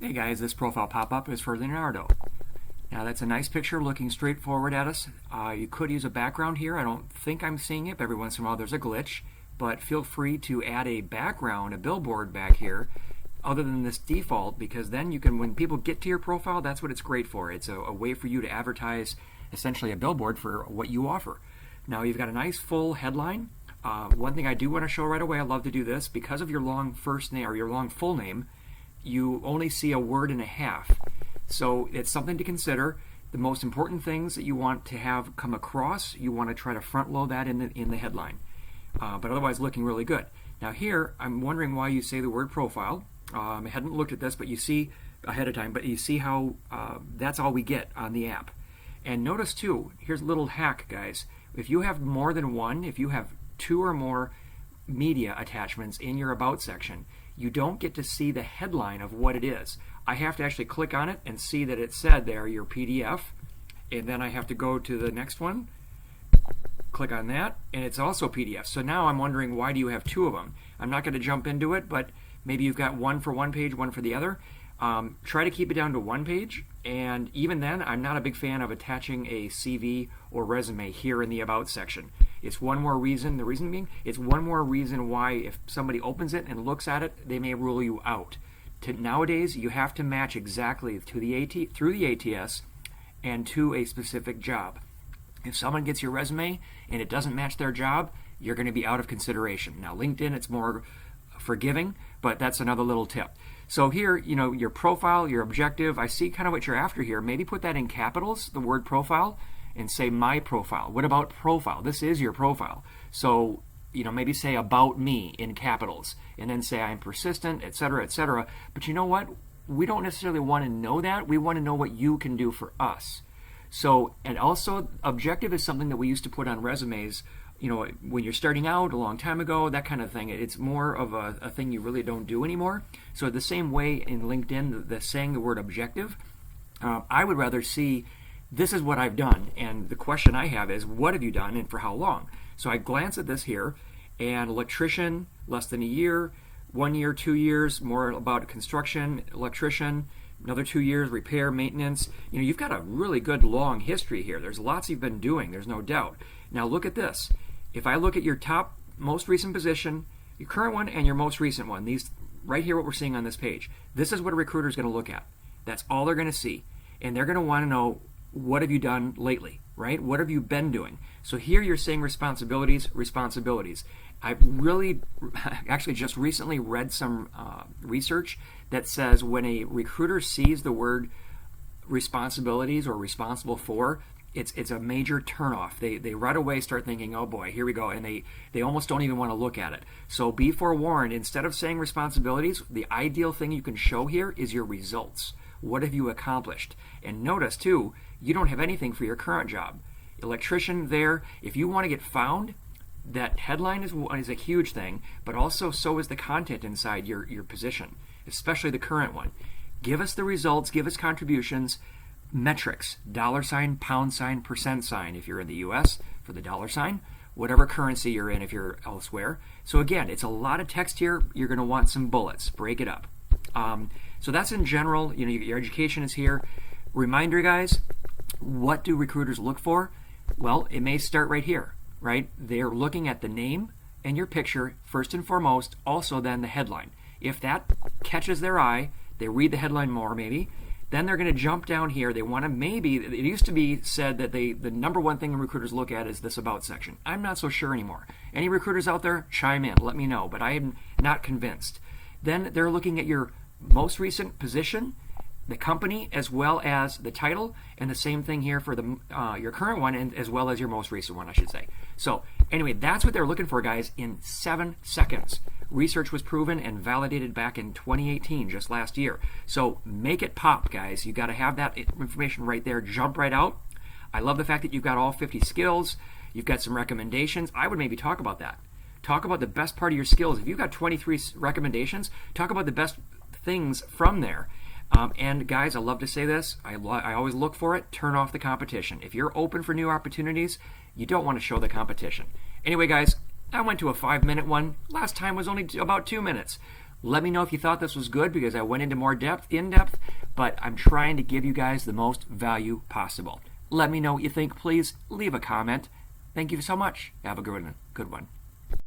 Hey guys, this profile pop-up is for Leonardo. Now that's a nice picture looking straight forward at us. You could use a background here. I don't think I'm seeing it, but every once in a while there's a glitch. But feel free to add a background, a billboard back here, other than this default, because then you can, when people get to your profile, that's what it's great for. It's a way for you to advertise essentially a billboard for what you offer. Now you've got a nice full headline. One thing I do want to show right away, I love to do this, because of your long first name or your long full name, you only see a word and a half. So it's something to consider. The most important things that you want to have come across, you want to try to front load that in the headline. But otherwise looking really good. Now here, I'm wondering why you say the word profile. I hadn't looked at this, but you see ahead of time, but you see how that's all we get on the app. And notice too, here's a little hack, guys. If you have more than one, if you have 2 or more media attachments in your About section, you don't get to see the headline of what it is. I have to actually click on it and see that it said there, your PDF, and then I have to go to the next one, click on that, and it's also PDF. So now I'm wondering, why do you have 2 of them? I'm not going to jump into it, but maybe you've got one for one page, one for the other. Try to keep it down to one page, and even then, I'm not a big fan of attaching a CV or resume here in the About section. It's one more reason, the reason being, it's one more reason why if somebody opens it and looks at it, they may rule you out. Nowadays, you have to match exactly to the through the ATS and to a specific job. If someone gets your resume and it doesn't match their job, you're going to be out of consideration. Now, LinkedIn, it's more forgiving, but that's another little tip. So here, you know, your profile, your objective, I see kind of what you're after here. Maybe put that in capitals, the word profile, and say my profile. What about profile? This is your profile. So, you know, maybe say about me in capitals, and then say I'm persistent, etc., etc. But you know what? We don't necessarily want to know that. We want to know what you can do for us. So, and also, objective is something that we used to put on resumes, you know, when you're starting out a long time ago, that kind of thing. It's more of a thing you really don't do anymore. So the same way in LinkedIn, the saying the word objective, I would rather see this is what I've done. And the question I have is, what have you done and for how long? So I glance at this here, and electrician, less than a year, 1 year, 2 years, more about construction, electrician, another 2 years, repair, maintenance. You know, you've got a really good long history here. There's lots you've been doing, there's no doubt. Now look at this. If I look at your top most recent position, your current one and your most recent one, these right here, what we're seeing on this page, this is what a recruiter is going to look at. That's all they're going to see. And they're going to want to know, what have you done lately, right? What have you been doing? So here you're saying responsibilities. I've really actually just recently read some research that says when a recruiter sees the word responsibilities or responsible for, it's a major turnoff. They right away start thinking, oh boy, here we go, and they almost don't even want to look at it. So be forewarned, instead of saying responsibilities, the ideal thing you can show here is your results. What have you accomplished? And notice too, you don't have anything for your current job. Electrician there, if you want to get found, that headline is a huge thing, but also so is the content inside your position, especially the current one. Give us the results, give us contributions, metrics, $, pound sign, percent sign if you're in the US for the $, whatever currency you're in if you're elsewhere. So again, it's a lot of text here. You're going to want some bullets. Break it up. So that's in general. You know, your education is here. Reminder, guys, what do recruiters look for? Well, it may start right here, right? They're looking at the name and your picture first and foremost, also then the headline. If that catches their eye, they read the headline more maybe, then they're going to jump down here. They want to maybe, it used to be said that the number one thing recruiters look at is this About section. I'm not so sure anymore. Any recruiters out there, chime in, let me know, but I am not convinced. Then they're looking at your most recent position, the company, as well as the title, and the same thing here for the your current one, and as well as your most recent one, I should say. So anyway, that's what they're looking for, guys, in 7 seconds. Research was proven and validated back in 2018, just last year. So make it pop, guys. You got to have that information right there. Jump right out. I love the fact that you've got all 50 skills. You've got some recommendations. I would maybe talk about that. Talk about the best part of your skills. If you've got 23 recommendations, talk about the best things from there. And guys, I love to say this. I always look for it. Turn off the competition. If you're open for new opportunities, you don't want to show the competition. Anyway, guys, I went to a 5-minute one. Last time was only about 2 minutes. Let me know if you thought this was good, because I went into more in depth, but I'm trying to give you guys the most value possible. Let me know what you think. Please leave a comment. Thank you so much. Have a good one.